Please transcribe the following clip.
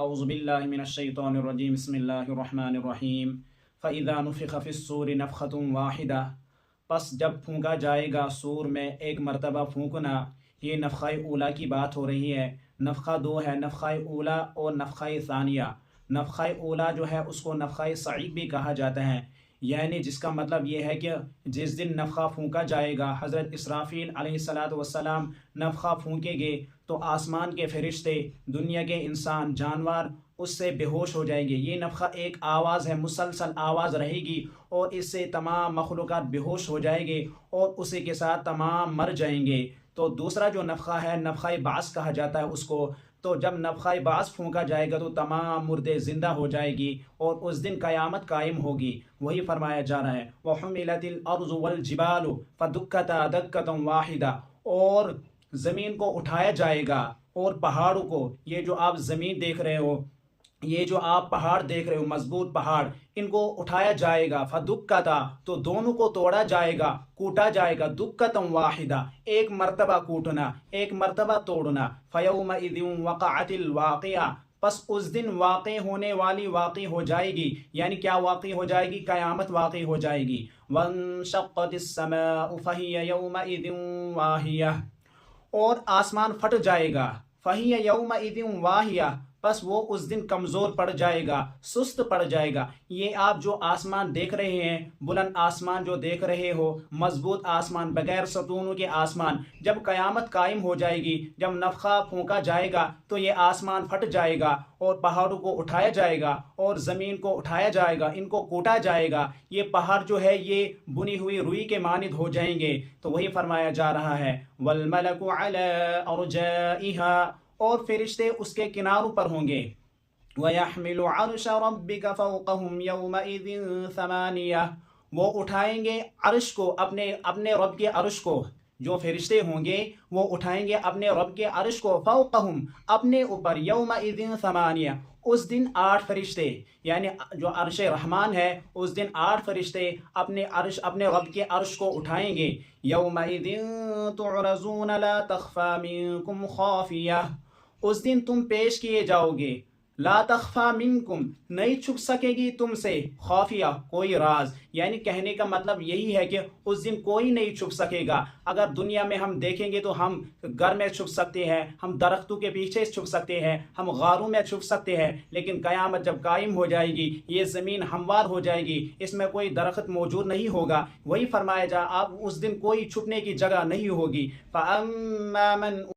اعوذ باللہ من الشیطان الرجیم بسم اللہ الرحمن الرحیم فَإِذَا نُفِخَ فِي الصُّورِ نَفْخَةٌ وَاحِدَةٌ پس جب پھونکا جائے گا سور میں ایک مرتبہ پھونکنا. یہ نفخہ اولا کی بات ہو رہی ہے. نفخہ دو ہے، نفخہ اولا اور نفخہ ثانیہ. نفخہ اولا جو ہے اس کو نفخہ صعیق بھی کہا جاتا ہے، یعنی جس کا مطلب یہ ہے کہ جس دن نفخہ پھونکا جائے گا، حضرت اسرافیل علیہ السلام نفخہ پھونکیں گے تو آسمان کے فرشتے، دنیا کے انسان، جانور اس سے بے ہوش ہو جائیں گے. یہ نفخہ ایک آواز ہے، مسلسل آواز رہے گی اور اس سے تمام مخلوقات بے ہوش ہو جائیں گے اور اسی کے ساتھ تمام مر جائیں گے. تو دوسرا جو نفخہ ہے نفخہ بعث کہا جاتا ہے اس کو. تو جب نفخہ بعث پھونکا جائے گا تو تمام مردے زندہ ہو جائے گی اور اس دن قیامت قائم ہوگی. وہی فرمایا جا رہا ہے وَحُمِلَتِ الْأَرْضُ وَالْجِبَالُ فَدُكَّتَا دَكَّةً وَاحِدَةً، اور زمین کو اٹھایا جائے گا اور پہاڑوں کو، یہ جو آپ زمین دیکھ رہے ہو، یہ جو آپ پہاڑ دیکھ رہے ہو مضبوط پہاڑ، ان کو اٹھایا جائے گا. فدکتا، تو دونوں کو توڑا جائے گا، کوٹا جائے گا. دکتم واحدہ، ایک مرتبہ کوٹنا، ایک مرتبہ توڑنا. فیومئذ وقعت الواقعہ، پس اس دن واقع ہونے والی واقع ہو جائے گی. یعنی کیا واقع ہو جائے گی؟ قیامت واقع ہو جائے گی. وانشقت السماء فہی یومئذ واہیہ، اور آسمان پھٹ جائے گا. فہی یومئذ واہیہ، بس وہ اس دن کمزور پڑ جائے گا، سست پڑ جائے گا. یہ آپ جو آسمان دیکھ رہے ہیں، بلند آسمان جو دیکھ رہے ہو، مضبوط آسمان، بغیر ستونوں کے آسمان، جب قیامت قائم ہو جائے گی، جب نفخہ پھونکا جائے گا تو یہ آسمان پھٹ جائے گا اور پہاڑوں کو اٹھایا جائے گا اور زمین کو اٹھایا جائے گا، ان کو کوٹا جائے گا. یہ پہاڑ جو ہے یہ بنی ہوئی روئی کے مانند ہو جائیں گے. تو وہی فرمایا جا رہا ہے والملک علی ارجائها، اور فرشتے اس کے کناروں پر ہوں گے. وَيَحْمِلُ عَرْشَ رَبِّكَ فَوْقَهُمْ يَوْمَئِذٍ ثَمَانِيَةٌ، وہ اٹھائیں گے عرش کو، اپنے رب کے عرش کو. جو فرشتے ہوں گے وہ اٹھائیں گے اپنے رب کے عرش کو. فَوْقَهُمْ، اپنے اوپر. يَوْمَئِذٍ ثَمَانِيَةٌ، اس دن 8 فرشتے، یعنی جو عرش رحمان ہے اس دن 8 فرشتے اپنے رب کے عرش کو اٹھائیں گے. يَوْمَئِذٍ تُعْرَضُونَ لَا تَخْفَى مِنكُمْ خَافِيَةٌ، اس دن تم پیش کیے جاؤ گے. لا تخفا منکم، نہیں چھپ سکے گی تم سے. خافیہ، کوئی راز. یعنی کہنے کا مطلب یہی ہے کہ اس دن کوئی نہیں چھپ سکے گا. اگر دنیا میں ہم دیکھیں گے تو ہم گھر میں چھپ سکتے ہیں، ہم درختوں کے پیچھے چھپ سکتے ہیں، ہم غاروں میں چھپ سکتے ہیں، لیکن قیامت جب قائم ہو جائے گی، یہ زمین ہموار ہو جائے گی، اس میں کوئی درخت موجود نہیں ہوگا. وہی فرمایا جا اب اس دن کوئی چھپنے کی جگہ نہیں ہوگی. فَأَمَّا مَنْ